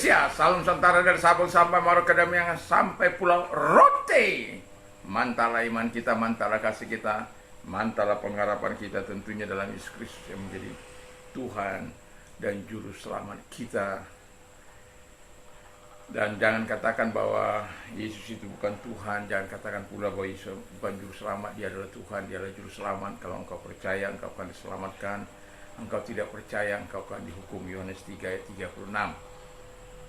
Indonesia, Salam Santara dari Sabang sampai Merauke Damiangan sampai Pulau Rote. Mantalah iman kita, mantalah kasih kita, mantalah pengharapan kita tentunya dalam Yesus Kristus yang menjadi Tuhan dan Juru Selamat kita. Dan jangan katakan bahwa Yesus itu bukan Tuhan, jangan katakan pula bahwa Yesus bukan Juru Selamat. Dia adalah Tuhan, dia adalah Juru Selamat. Kalau engkau percaya, engkau akan diselamatkan. Engkau tidak percaya, engkau akan dihukum. Yohanes 3 ayat 36.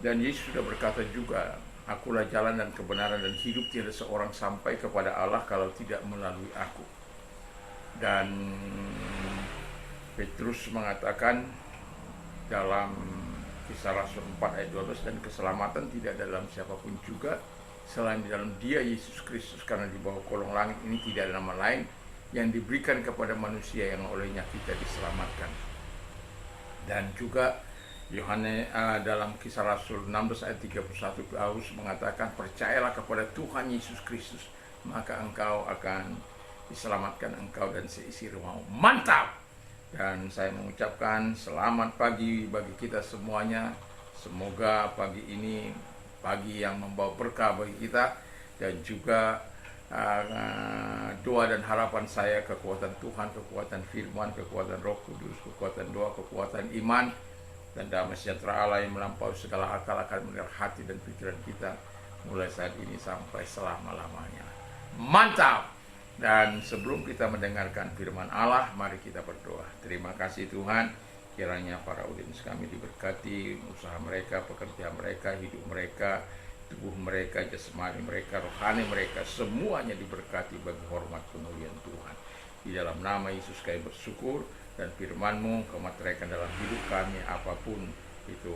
Dan Yesus sudah berkata juga, akulah jalan dan kebenaran dan hidup, tiada seorang sampai kepada Allah kalau tidak melalui aku. Dan Petrus mengatakan dalam Kisah Rasul 4 ayat 12, dan keselamatan tidak dalam siapapun juga selain di dalam Dia Yesus Kristus, karena di bawah kolong langit ini tidak ada nama lain yang diberikan kepada manusia yang olehnya kita diselamatkan. Dan juga Yohanes dalam Kisah Rasul 16 ayat 31, Paulus mengatakan, percayalah kepada Tuhan Yesus Kristus, maka engkau akan diselamatkan, engkau dan seisi rumahmu. Mantap! Dan saya mengucapkan selamat pagi bagi kita semuanya. Semoga pagi ini pagi yang membawa berkah bagi kita, dan juga doa dan harapan saya, kekuatan Tuhan, kekuatan firman, kekuatan Roh Kudus, kekuatan doa, kekuatan iman, dan damai sejahtera Allah yang melampaui segala akal akan memelihara hati dan pikiran kita mulai saat ini sampai selama-lamanya. Mantap! Dan sebelum kita mendengarkan firman Allah, mari kita berdoa. Terima kasih Tuhan, kiranya para audiens kami diberkati, usaha mereka, pekerjaan mereka, hidup mereka, tubuh mereka, jasmani mereka, rohani mereka, semuanya diberkati bagi hormat kemuliaan Tuhan. Di dalam nama Yesus kami bersyukur, dan firman-Mu kau materaikan dalam hidup kami, apapun itu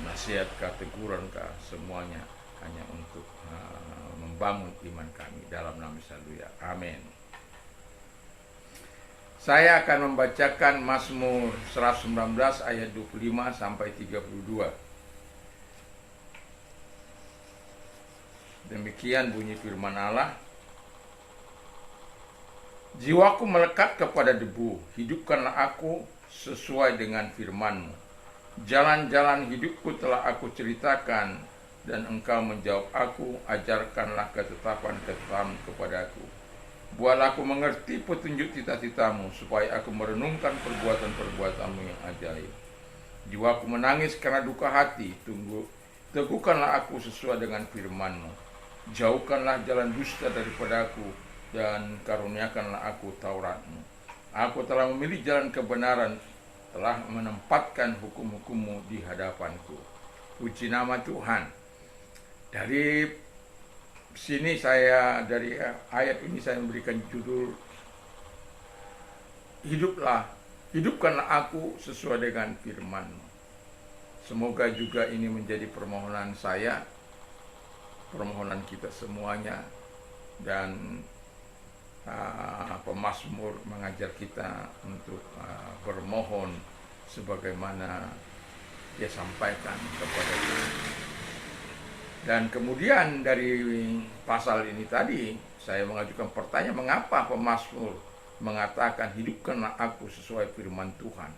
nasihat kah, teguran kah, semuanya hanya untuk membangun iman kami, dalam nama Yesus. Haleluya. Amin. Saya akan membacakan Mazmur 119 ayat 25 sampai 32. Demikian bunyi firman Allah. Jiwaku melekat kepada debu, hidupkanlah aku sesuai dengan firman-Mu. Jalan-jalan hidupku telah aku ceritakan, dan Engkau menjawab aku, ajarkanlah ketetapan-ketetapan kepadaku. Buatlah aku mengerti petunjuk cita-citamu, supaya aku merenungkan perbuatan-perbuatan-Mu yang ajaib. Jiwaku menangis karena duka hati, teguhkanlah aku sesuai dengan firman-Mu. Jauhkanlah jalan dusta daripadaku, dan karuniakanlah aku Taurat-Mu. Aku telah memilih jalan kebenaran, telah menempatkan hukum-hukum-Mu di hadapanku. Puji nama Tuhan. Dari sini dari ayat ini saya memberikan judul, hidupkanlah aku sesuai dengan firman-Mu. Semoga juga ini menjadi permohonan saya, permohonan kita semuanya, dan pemazmur mengajar kita untuk bermohon sebagaimana dia sampaikan kepada kita. Dan kemudian dari pasal ini tadi saya mengajukan pertanyaan, mengapa pemazmur mengatakan hidupkanlah aku sesuai firman Tuhan.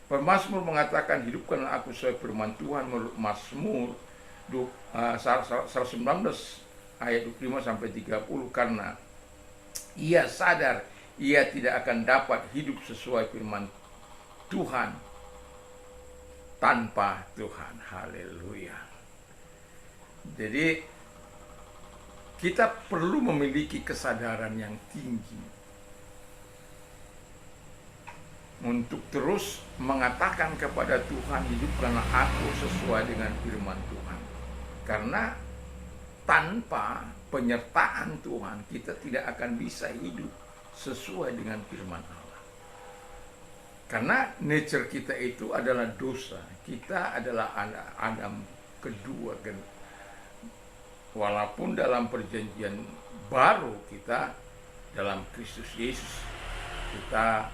Pemazmur mengatakan hidupkanlah aku sesuai firman Tuhan menurut Mazmur 119 ayat 25 sampai 30, karena ia sadar ia tidak akan dapat hidup sesuai firman Tuhan tanpa Tuhan. Haleluya. Jadi kita perlu memiliki kesadaran yang tinggi untuk terus mengatakan kepada Tuhan, hidupkanlah aku sesuai dengan firman Tuhan. Karena tanpa penyertaan Tuhan, kita tidak akan bisa hidup sesuai dengan firman Allah. Karena nature kita itu adalah dosa. Kita adalah Adam kedua. Walaupun dalam perjanjian baru kita dalam Kristus Yesus, kita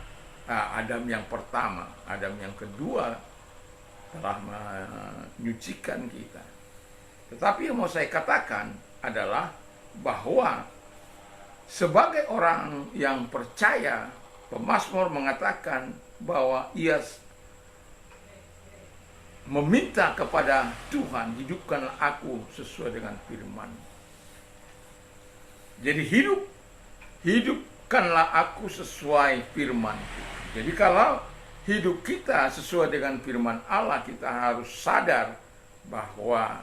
Adam yang pertama, Adam yang kedua telah menyucikan kita. Tetapi yang mau saya katakan adalah bahwa sebagai orang yang percaya, pemazmur mengatakan bahwa ia meminta kepada Tuhan, hidupkanlah aku sesuai dengan firman. Jadi hidupkanlah aku sesuai firman. Jadi kalau hidup kita sesuai dengan firman Allah, kita harus sadar bahwa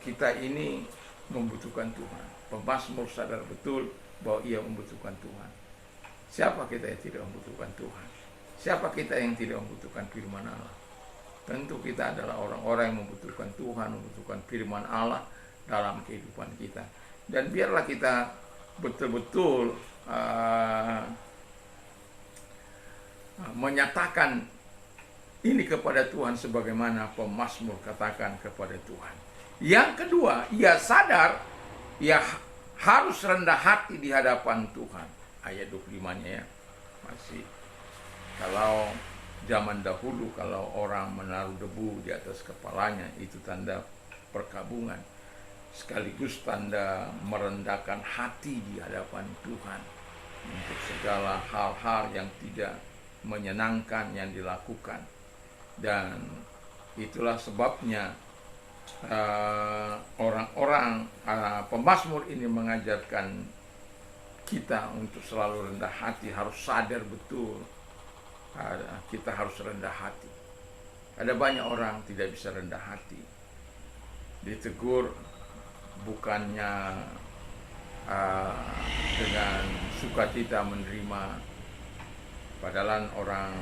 kita ini membutuhkan Tuhan. Pemazmur sadar betul bahwa ia membutuhkan Tuhan. Siapa kita yang tidak membutuhkan Tuhan? Siapa kita yang tidak membutuhkan firman Allah? Tentu kita adalah orang-orang yang membutuhkan Tuhan, membutuhkan firman Allah dalam kehidupan kita. Dan biarlah kita betul-betul menyatakan ini kepada Tuhan sebagaimana pemazmur katakan kepada Tuhan. Yang kedua, ia sadar ia harus rendah hati di hadapan Tuhan. Ayat 25-nya ya. Masih. Kalau zaman dahulu kalau orang menaruh debu di atas kepalanya, itu tanda perkabungan, sekaligus tanda merendahkan hati di hadapan Tuhan untuk segala hal-hal yang tidak menyenangkan yang dilakukan. Dan itulah sebabnya orang-orang pemazmur ini mengajarkan kita untuk selalu rendah hati, harus sadar betul kita harus rendah hati. Ada banyak orang tidak bisa rendah hati, ditegur bukannya dengan sukacita menerima, padahal orang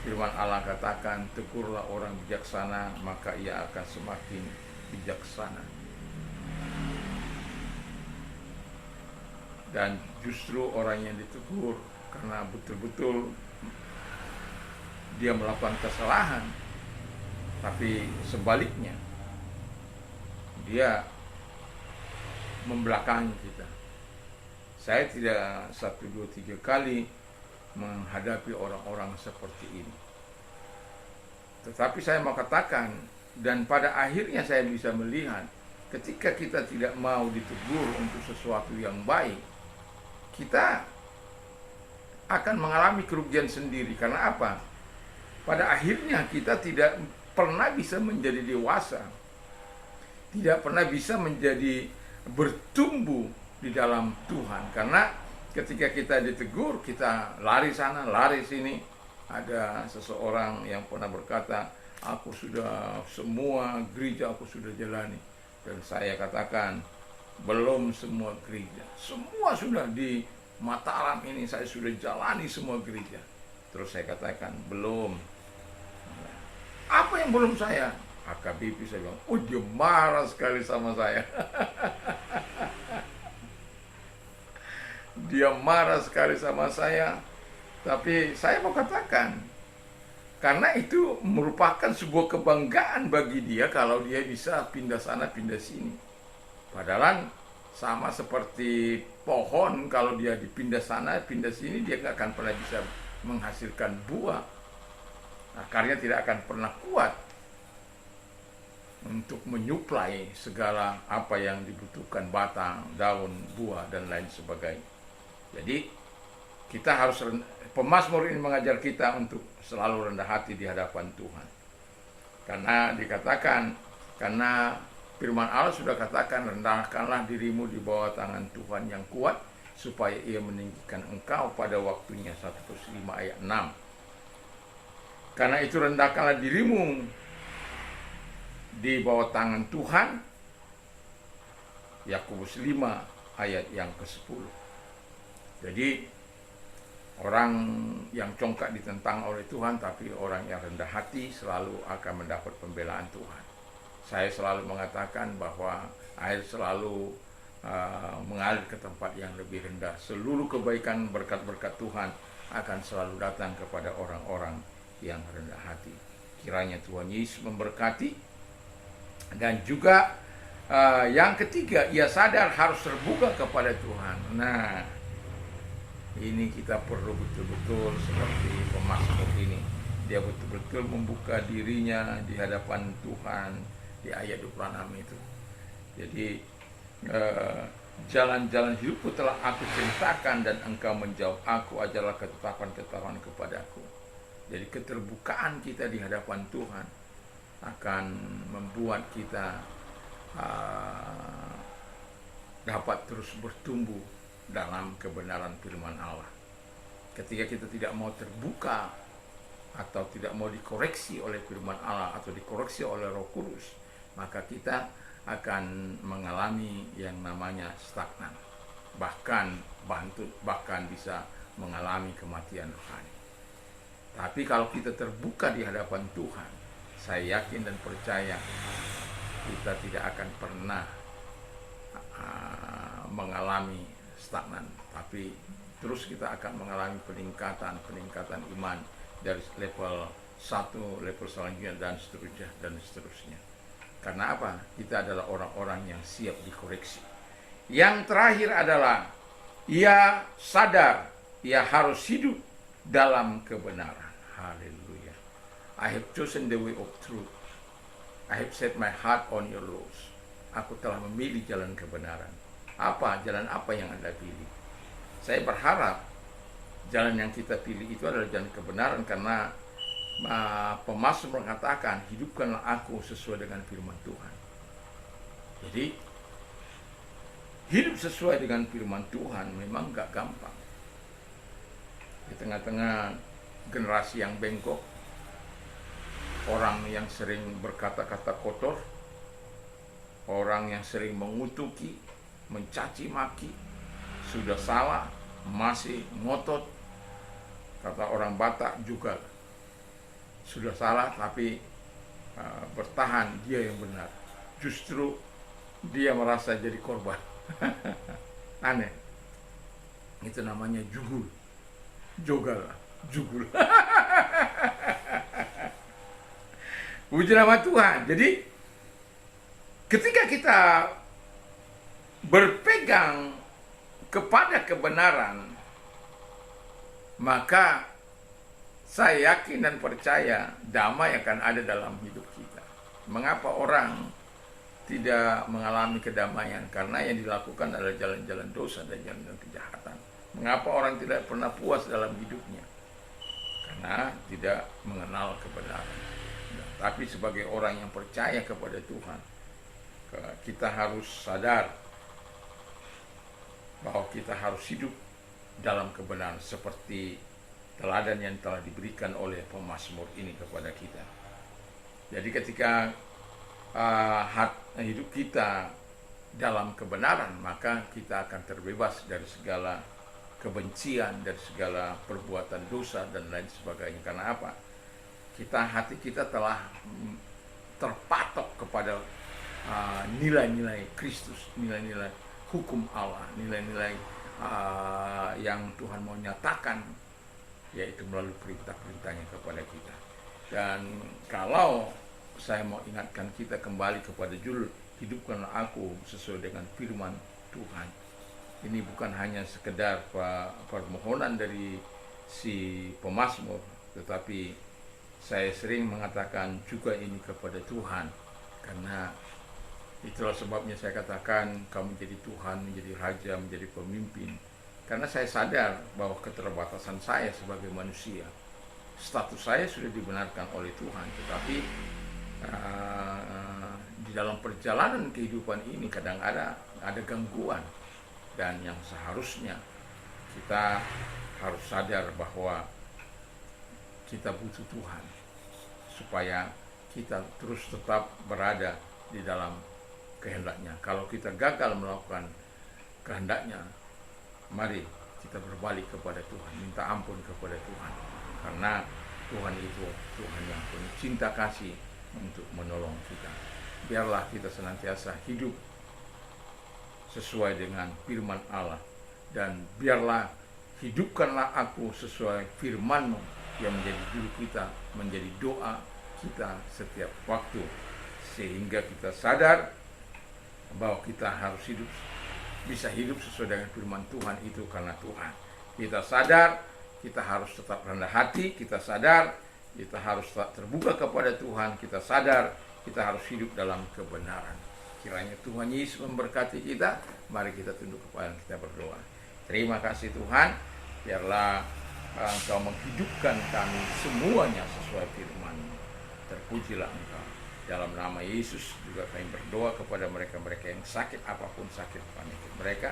firman Allah katakan, tegurlah orang bijaksana maka ia akan semakin bijaksana. Dan justru orang yang ditegur karena betul-betul dia melakukan kesalahan, tapi sebaliknya dia membelakangi kita. Saya tidak 1, 2, 3 kali menghadapi orang-orang seperti ini, tetapi saya mau katakan, dan pada akhirnya saya bisa melihat ketika kita tidak mau ditegur untuk sesuatu yang baik, kita akan mengalami kerugian sendiri. Karena apa? Pada akhirnya kita tidak pernah bisa menjadi dewasa, tidak pernah bisa menjadi bertumbuh di dalam Tuhan. Karena ketika kita ditegur, kita lari sana, lari sini. Ada seseorang yang pernah berkata, aku sudah semua gereja aku sudah jalani. Dan saya katakan, belum semua gereja. Semua sudah di Mataram ini saya sudah jalani semua gereja. Terus saya katakan, belum. Apa yang belum saya? AKBP saya bilang, oh dia marah sekali sama saya. Dia marah sekali sama saya. Tapi saya mau katakan, karena itu merupakan sebuah kebanggaan bagi dia kalau dia bisa pindah sana, pindah sini. Padahal sama seperti pohon, kalau dia dipindah sana, pindah sini, dia nggak akan pernah bisa menghasilkan buah. Akarnya tidak akan pernah kuat untuk menyuplai segala apa yang dibutuhkan, batang, daun, buah, dan lain sebagainya. Jadi kita harus, pemazmur ini mengajar kita untuk selalu rendah hati di hadapan Tuhan. Karena dikatakan, karena firman Allah sudah katakan, rendahkanlah dirimu di bawah tangan Tuhan yang kuat, supaya ia meninggikan engkau pada waktunya. 1 Korintus 5 ayat 6. Karena itu rendahkanlah dirimu di bawah tangan Tuhan. Yakobus 5 ayat yang ke-10. Jadi orang yang congkak ditentang oleh Tuhan, tapi orang yang rendah hati selalu akan mendapat pembelaan Tuhan. Saya selalu mengatakan bahwa air selalu mengalir ke tempat yang lebih rendah. Seluruh kebaikan, berkat-berkat Tuhan akan selalu datang kepada orang-orang yang rendah hati. Kiranya Tuhan Yesus memberkati. Dan juga yang ketiga, ia sadar harus terbuka kepada Tuhan. Nah, ini kita perlu betul-betul seperti pemazmur ini. Dia betul-betul membuka dirinya di hadapan Tuhan di ayat 26 itu. Jadi jalan-jalan hidupku telah aku ceritakan, dan engkau menjawab aku, ajarlah ketetapan-ketetapan kepadaku. Jadi keterbukaan kita di hadapan Tuhan akan membuat kita dapat terus bertumbuh dalam kebenaran firman Allah. Ketika kita tidak mau terbuka atau tidak mau dikoreksi oleh firman Allah atau dikoreksi oleh Roh Kudus, maka kita akan mengalami yang namanya stagnan, bahkan bisa mengalami kematian rohani. Tapi kalau kita terbuka di hadapan Tuhan, saya yakin dan percaya kita tidak akan pernah mengalami stagnan, tapi terus kita akan mengalami peningkatan iman dari level 1, level selanjutnya, dan seterusnya. Karena apa? Kita adalah orang-orang yang siap dikoreksi. Yang terakhir adalah ia sadar ia harus hidup dalam kebenaran. Haleluya. I have chosen the way of truth. I have set my heart on your laws. Aku telah memilih jalan kebenaran. Jalan apa yang Anda pilih? Saya berharap jalan yang kita pilih itu adalah jalan kebenaran, karena pemazmur mengatakan, hidupkanlah aku sesuai dengan firman Tuhan. Jadi hidup sesuai dengan firman Tuhan memang gak gampang. Di tengah-tengah generasi yang bengkok, orang yang sering berkata-kata kotor, orang yang sering mengutuki, mencaci maki, sudah salah masih ngotot. Kata orang Batak juga, sudah salah tapi bertahan, dia yang benar. Justru dia merasa jadi korban. Aneh. Itu namanya jugul. Jogal, jugul. Puji nama Tuhan. Jadi ketika kita berpegang kepada kebenaran, maka saya yakin dan percaya damai akan ada dalam hidup kita. Mengapa orang tidak mengalami kedamaian? Karena yang dilakukan adalah jalan-jalan dosa dan jalan-jalan kejahatan. Mengapa orang tidak pernah puas dalam hidupnya? Karena tidak mengenal kebenaran. Tapi sebagai orang yang percaya kepada Tuhan, kita harus sadar bahwa kita harus hidup dalam kebenaran seperti teladan yang telah diberikan oleh pemazmur ini kepada kita. Jadi ketika hidup kita dalam kebenaran, maka kita akan terbebas dari segala kebencian, dari segala perbuatan dosa dan lain sebagainya. Karena apa? Hati kita telah terpatok kepada nilai-nilai Kristus, nilai-nilai hukum Allah, nilai-nilai yang Tuhan mau nyatakan, yaitu melalui perintah-perintahnya kepada kita. Dan kalau saya mau ingatkan kita kembali kepada judul hidupkanlah aku sesuai dengan firman Tuhan, ini bukan hanya sekedar permohonan dari si pemazmur, tetapi saya sering mengatakan juga ini kepada Tuhan. Karena itulah sebabnya saya katakan kamu menjadi Tuhan, menjadi Raja, menjadi pemimpin. Karena saya sadar bahwa keterbatasan saya sebagai manusia, status saya sudah dibenarkan oleh Tuhan, tetapi di dalam perjalanan kehidupan ini kadang ada gangguan. Dan yang seharusnya kita harus sadar bahwa kita butuh Tuhan supaya kita terus tetap berada di dalam kehendaknya. Kalau kita gagal melakukan kehendaknya, mari kita berbalik kepada Tuhan, minta ampun kepada Tuhan. Karena Tuhan itu Tuhan yang penuh cinta kasih untuk menolong kita. Biarlah kita senantiasa hidup sesuai dengan firman Allah, dan biarlah hidupkanlah aku sesuai firman-Mu yang menjadi juru kita, menjadi doa kita setiap waktu, sehingga kita sadar bahwa kita harus bisa hidup sesuai dengan firman Tuhan itu karena Tuhan. Kita sadar kita harus tetap rendah hati, kita sadar kita harus tetap terbuka kepada Tuhan, kita sadar kita harus hidup dalam kebenaran. Kiranya Tuhan Yesus memberkati kita. Mari kita tunduk kepala, kita berdoa. Terima kasih Tuhan, biarlah Engkau menghidupkan kami semuanya sesuai firman-Mu. Terpujilah Engkau. Dalam nama Yesus juga kami berdoa kepada mereka-mereka yang sakit, apapun sakit penyakit mereka.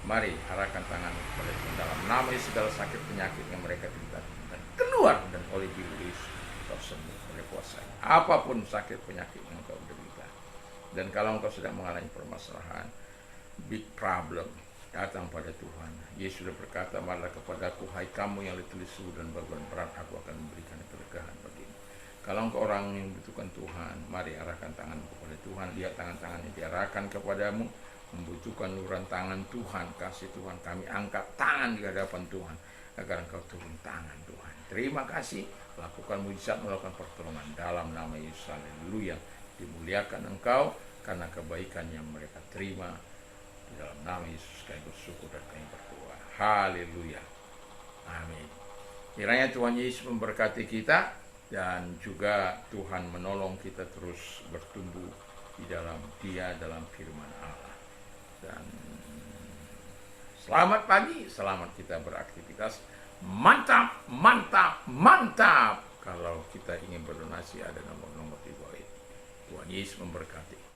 Mari arahkan tangan kepada Tuhan. Dalam nama Yesus segala sakit penyakit yang mereka derita dan keluar, dan oleh Yesus Engkau sembuh oleh kuasa. Apapun sakit penyakit yang Engkau derita. Dan kalau Engkau sedang mengalami permasalahan, big problem, datang pada Tuhan. Yesus sudah berkata, marilah kepadaku hai kamu yang letih lesu dan beban berat, aku akan memberikan kelegaan bagimu. Kalau engkau orang yang membutuhkan Tuhan, mari arahkan tangan kepada Tuhan. Lihat tangan-tangan yang diarahkan kepadamu, membutuhkan uluran tangan Tuhan, kasih Tuhan. Kami angkat tangan di hadapan Tuhan, agar engkau turun tangan Tuhan. Terima kasih, lakukan mujizat, melakukan pertolongan dalam nama Yesus. Haleluya. Dimuliakan engkau karena kebaikan yang mereka terima. Di dalam nama Yesus kami bersyukur dan kami berdoa. Haleluya. Amin. Kiranya Tuhan Yesus memberkati kita, dan juga Tuhan menolong kita terus bertumbuh di dalam Dia, dalam firman Allah. Dan selamat pagi, selamat kita beraktivitas. Mantap, mantap, mantap. Kalau kita ingin berdonasi, ada nomor-nomor di bawah ini. Tuhan Yesus memberkati.